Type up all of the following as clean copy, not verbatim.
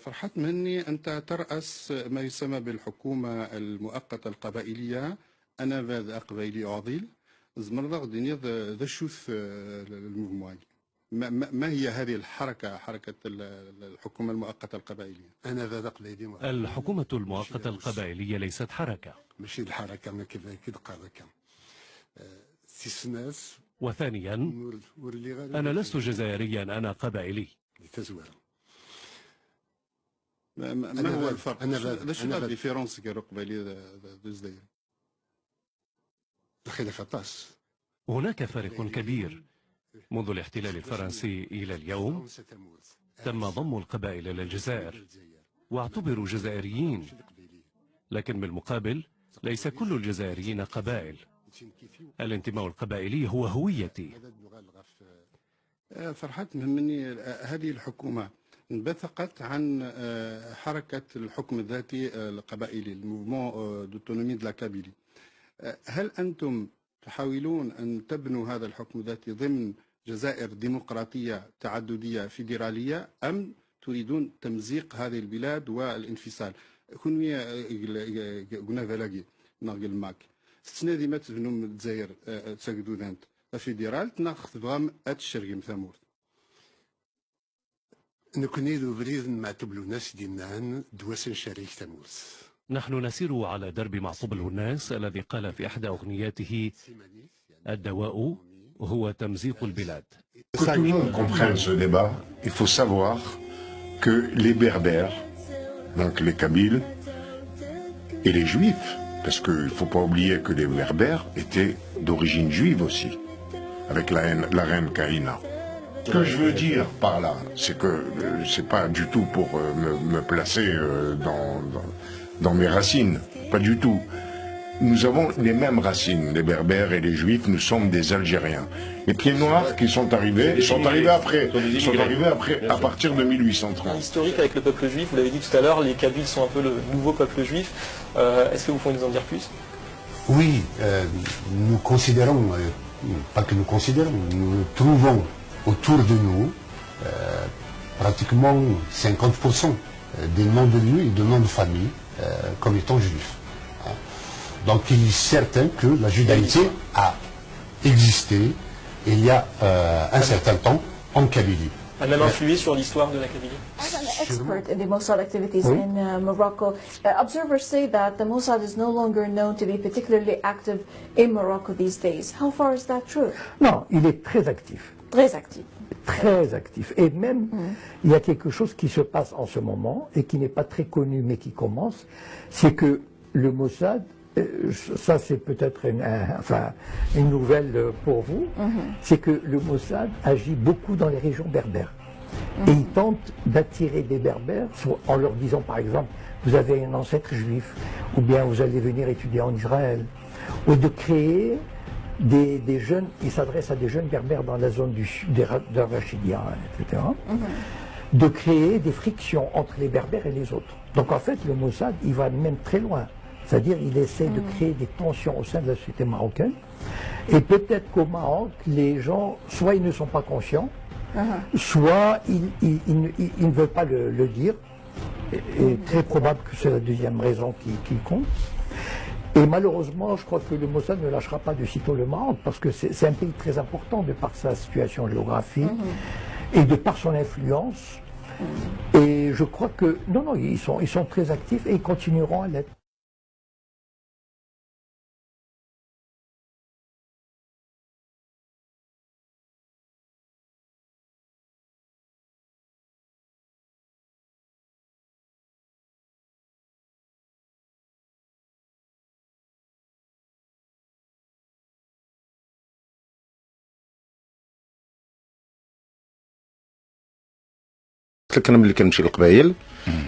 فرحات مهني أنت ترأس ما يسمى بالحكومة المؤقتة القبائلية. أنا ذا قبائلي عضيل زمرنا غديني ذا شوث الموفمون. ما هي هذه الحركة، حركة الحكومة المؤقتة القبائلية؟ أنا ذا قبائلي. الحكومة المؤقتة القبائلية ليست حركة. ماشي الحركة ما كذا قاركة. سيسناس. وثانيا أنا لست جزائريا، أنا قبائلي. ما هو الفرق؟ شو لا ديفيرونس كيرو قبائلي الجزائر؟ هناك فرق كبير. منذ الاحتلال الفرنسي إلى اليوم تم ضم القبائل إلى الجزائر واعتبروا جزائريين، لكن بالمقابل ليس كل الجزائريين قبائل. الانتماء القبائلي هو هويتي. فرحات مهمني هذه الحكومة انبثقت عن حركة الحكم الذاتي القبائلي، الموفمون دوتونومي دو لا كابيلي. هل أنتم تحاولون أن تبنوا هذا الحكم الذاتي ضمن جزائر ديمقراطية تعددية فيدرالية، أم تريدون تمزيق هذه البلاد والانفصال؟ كوني قلنا فلاقي ناقل ماك ستنادي ما تبنوا الجزائر تساقدوا ذانت فيدرال تناخذ بغام أتشرقم ثمور. نكوني ذو بريد مع تبلو ناس دينان دواسن شريك تمورس. نحن نسير على درب معصوب الهناس الذي قال في إحدى أغنياته: الدواء هو تمزيق البلاد. Que tout le monde comprenne ce débat, il faut savoir que les Berbères, donc les Kabyles, et les Juifs, parce qu'il ne faut pas oublier que les Berbères étaient d'origine juive aussi, avec la reine Kaïna. Ce que je veux dire par là, c'est que c'est pas du tout pour me placer dans mes racines, pas du tout. Nous avons les mêmes racines, les Berbères et les Juifs, nous sommes des Algériens. Les pieds noirs qui sont arrivés, ils sont arrivés après, à partir de 1830. Historique avec le peuple juif, vous l'avez dit tout à l'heure, les Kabyles sont un peu le nouveau peuple juif. Est-ce que vous pouvez nous en dire plus? Oui, nous considérons, pas que nous considérons, nous trouvons autour de nous pratiquement 50% des noms de lieux et de noms de famille comme étant juifs. Donc il est certain que la judaïté a existé il y a un certain temps en Kabylie. A même influé sur l'histoire de la Kabylie. As an expert in the Mossad activities in Morocco, observers say that the Mossad is no longer known to be particularly active in Morocco these days. How far is that true? Non, il est très actif. Très actif. Très actif. Et même, il y a quelque chose qui se passe en ce moment et qui n'est pas très connu mais qui commence, c'est que le Mossad, ça c'est peut-être une nouvelle pour vous, c'est que le Mossad agit beaucoup dans les régions berbères. Et il tente d'attirer des berbères en leur disant par exemple, vous avez un ancêtre juif, ou bien vous allez venir étudier en Israël, ou de créer des jeunes, il s'adresse à des jeunes berbères dans la zone du sud, de Rachidia, etc. De créer des frictions entre les berbères et les autres. Donc en fait le Mossad, il va même très loin. C'est-à-dire il essaie de créer des tensions au sein de la société marocaine. Et peut-être qu'au Maroc, les gens, soit ils ne sont pas conscients, soit ils ne veulent pas le dire. Et très probable que c'est la deuxième raison qui compte. Et malheureusement, je crois que le Mossad ne lâchera pas de sitôt le Maroc, parce que c'est un pays très important de par sa situation géographique et de par son influence. Et je crois que, non, ils sont très actifs et ils continueront à l'être. الكلام اللي كنمشي للقبايل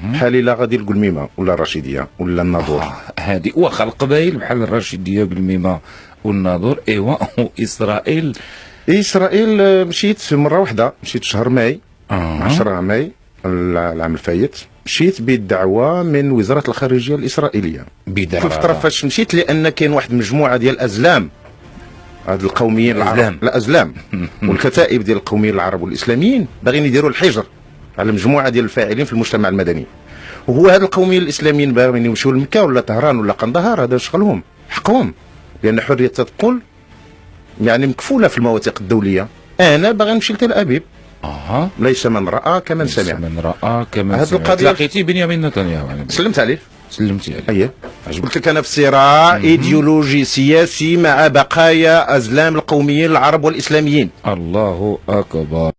بحال الا غادي للقلميمه ولا الرشيديه ولا الناظور. هذه واخا القبايل بحال الرشيديه والقلميمه والناظور. ايوا اسرائيل مشيت مره واحده، مشيت شهر ماي 10 ماي العام الفايت، مشيت بدعوه من وزاره الخارجيه الاسرائيليه. الفتره فاش مشيت لان كاين واحد المجموعه ديال الازلام، هاد القوميين العرب الازلام والكتائب ديال القوميين العرب والاسلاميين باغيين يديروا الحجر على مجموعه ديال الفاعلين في المجتمع المدني. وهو هاد القوميين الاسلاميين باغيين يمشيو لمكه ولا طهران ولا قندهار، هذا شغلهم حقهم، لان حريه التنقل يعني مكفوله في المواثيق الدوليه. انا باغي نمشي لتل ابيب، ليس من راى كمن سمع. من راى كمن هاد سمع. القضيه لقيتي بنيامين نتنياهو؟ سلمت عليه. سلمتي عليه. اييه، قلت لك انا في صراع ايديولوجي سياسي مع بقايا ازلام القوميين العرب والاسلاميين. الله اكبر.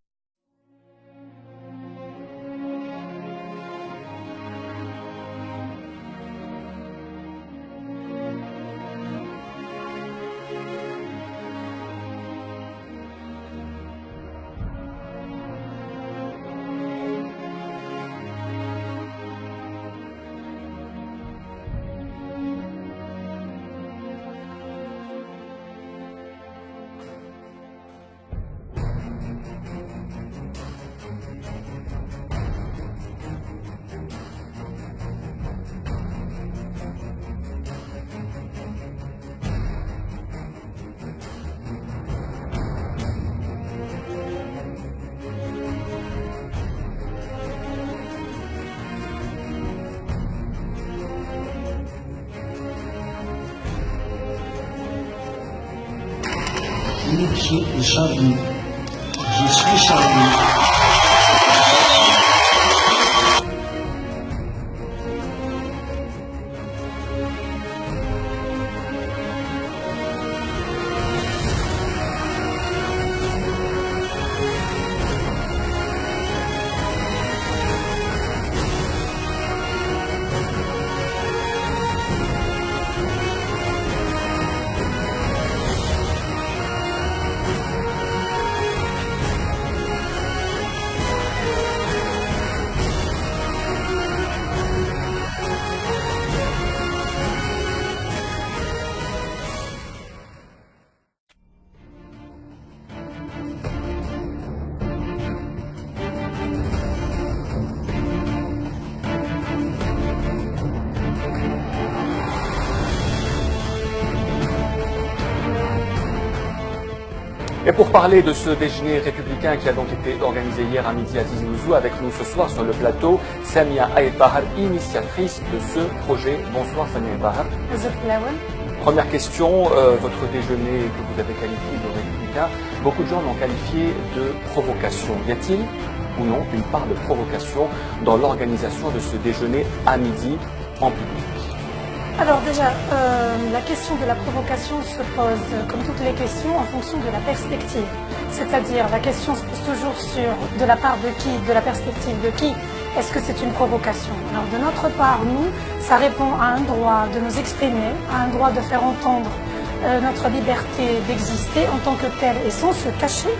Je suis Charlie. Et pour parler de ce déjeuner républicain qui a donc été organisé hier à midi à Tizi Ouzou, avec nous ce soir sur le plateau, Samia Aïd Bahar, initiatrice de ce projet. Bonsoir Samia Aïd Bahar. Première question, votre déjeuner que vous avez qualifié de républicain, beaucoup de gens l'ont qualifié de provocation. Y a-t-il ou non une part de provocation dans l'organisation de ce déjeuner à midi en public? Alors déjà, la question de la provocation se pose, comme toutes les questions, en fonction de la perspective. C'est-à-dire, la question se pose toujours sur de la part de qui, de la perspective de qui, est-ce que c'est une provocation? Alors de notre part, nous, ça répond à un droit de nous exprimer, à un droit de faire entendre notre liberté d'exister en tant que telle et sans se cacher,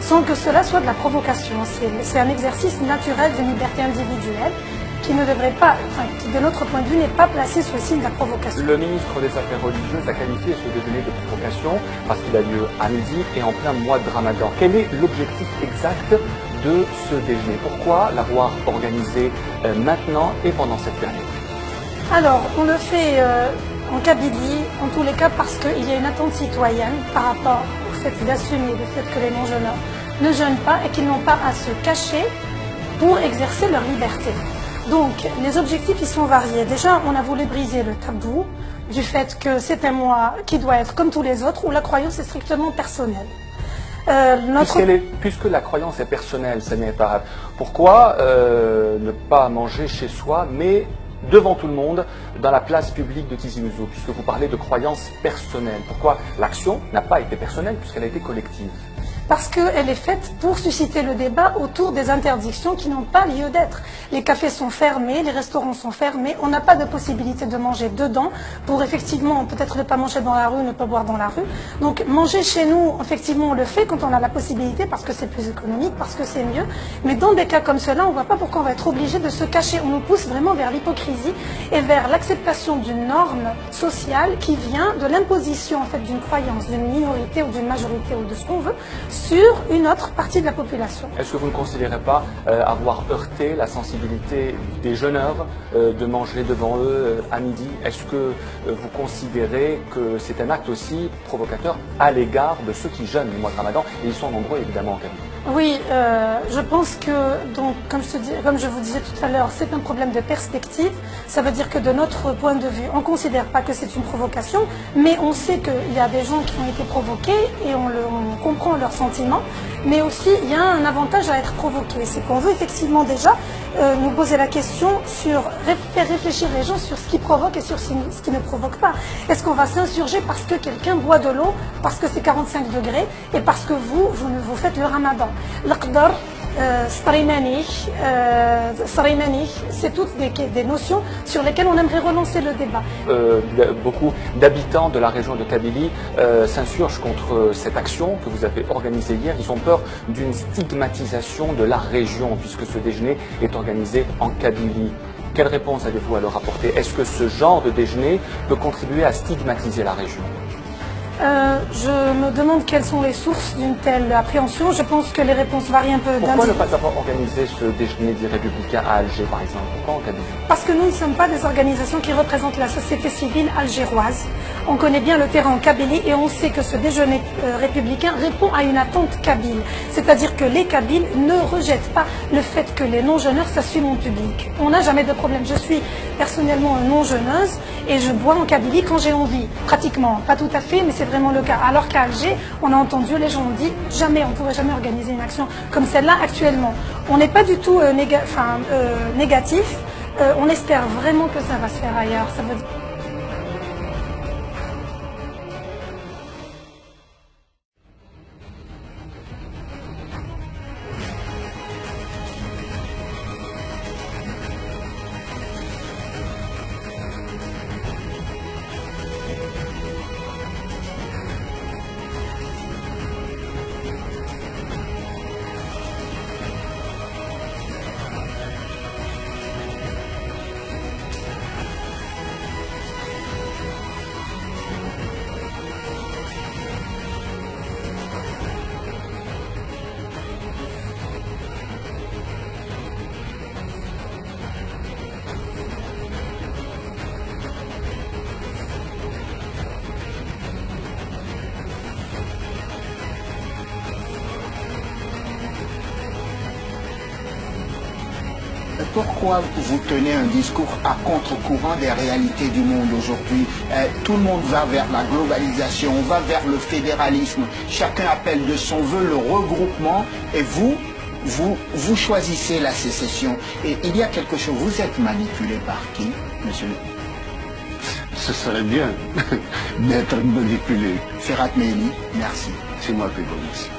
sans que cela soit de la provocation. C'est un exercice naturel d'une liberté individuelle qui ne devrait pas, enfin, qui de notre point de vue n'est pas placé sous le signe de la provocation. Le ministre des Affaires religieuses a qualifié ce déjeuner de provocation parce qu'il a lieu à midi et en plein mois de Ramadan. Quel est l'objectif exact de ce déjeuner? Pourquoi l'avoir organisé maintenant et pendant cette période? Alors, on le fait en Kabylie, en tous les cas parce qu'il y a une attente citoyenne par rapport au fait d'assumer le fait que les non-jeûneurs ne jeûnent pas et qu'ils n'ont pas à se cacher pour exercer leur liberté. Donc, les objectifs, ils sont variés. Déjà, on a voulu briser le tabou du fait que c'est un mois qui doit être comme tous les autres, où la croyance est strictement personnelle. Puisque la croyance est personnelle, Samia Aïd Bahar, pourquoi ne pas manger chez soi, mais devant tout le monde, dans la place publique de Tizi Ouzou, puisque vous parlez de croyance personnelle? Pourquoi l'action n'a pas été personnelle, puisqu'elle a été collective? Parce qu'elle est faite pour susciter le débat autour des interdictions qui n'ont pas lieu d'être. Les cafés sont fermés, les restaurants sont fermés, on n'a pas de possibilité de manger dedans pour effectivement peut-être ne pas manger dans la rue, ne pas boire dans la rue. Donc manger chez nous, effectivement on le fait quand on a la possibilité parce que c'est plus économique, parce que c'est mieux. Mais dans des cas comme cela, on ne voit pas pourquoi on va être obligé de se cacher. On nous pousse vraiment vers l'hypocrisie et vers l'acceptation d'une norme sociale qui vient de l'imposition en fait d'une croyance, d'une minorité ou d'une majorité ou de ce qu'on veut, sur une autre partie de la population. Est-ce que vous ne considérez pas avoir heurté la sensibilité des jeûneurs de manger devant eux à midi? Est-ce que vous considérez que c'est un acte aussi provocateur à l'égard de ceux qui jeûnent le mois de Ramadan? Et ils sont nombreux évidemment en Kabylie. Oui, je pense que, donc, comme je vous disais tout à l'heure, c'est un problème de perspective. Ça veut dire que de notre point de vue, on ne considère pas que c'est une provocation, mais on sait qu'il y a des gens qui ont été provoqués et on comprend leurs sentiments. Mais aussi, il y a un avantage à être provoqué. C'est qu'on veut effectivement déjà nous poser la question sur faire réfléchir les gens sur ce qui provoque et sur ce qui ne provoque pas. Est-ce qu'on va s'insurger parce que quelqu'un boit de l'eau, parce que c'est 45 degrés et parce que vous faites le ramadan? L'aqdar, Sraimani, c'est toutes des notions sur lesquelles on aimerait relancer le débat. Beaucoup d'habitants de la région de Kabylie s'insurgent contre cette action que vous avez organisée hier. Ils ont peur d'une stigmatisation de la région puisque ce déjeuner est organisé en Kabylie. Quelle réponse avez-vous à leur apporter? Est-ce que ce genre de déjeuner peut contribuer à stigmatiser la région? Je me demande quelles sont les sources d'une telle appréhension. Je pense que les réponses varient un peu. Pourquoi ne pas avoir organisé ce déjeuner des Républicains à Alger, par exemple? Pourquoi en Kabylie? Parce que nous ne sommes pas des organisations qui représentent la société civile algéroise. On connaît bien le terrain en Kabylie et on sait que ce déjeuner républicain répond à une attente kabyle. C'est-à-dire que les Kabyles ne rejettent pas le fait que les non-jeûneurs s'assument en public. On n'a jamais de problème. Je suis personnellement non-jeûneuse et je bois en Kabylie quand j'ai envie. Pratiquement, pas tout à fait, mais c'est vraiment le cas. Alors qu'à Alger, on a entendu, les gens ont dit, jamais, on ne pourrait jamais organiser une action comme celle-là actuellement. On n'est pas du tout négatif. On espère vraiment que ça va se faire ailleurs. Ça veut dire... Pourquoi vous tenez un discours à contre-courant des réalités du monde aujourd'hui? Tout le monde va vers la globalisation, on va vers le fédéralisme, chacun appelle de son vœu le regroupement et vous choisissez la sécession. Et il y a quelque chose, vous êtes manipulé par qui, monsieur? Ce serait bien d'être manipulé. Ferhat Meili, merci. C'est moi qui vous remercie.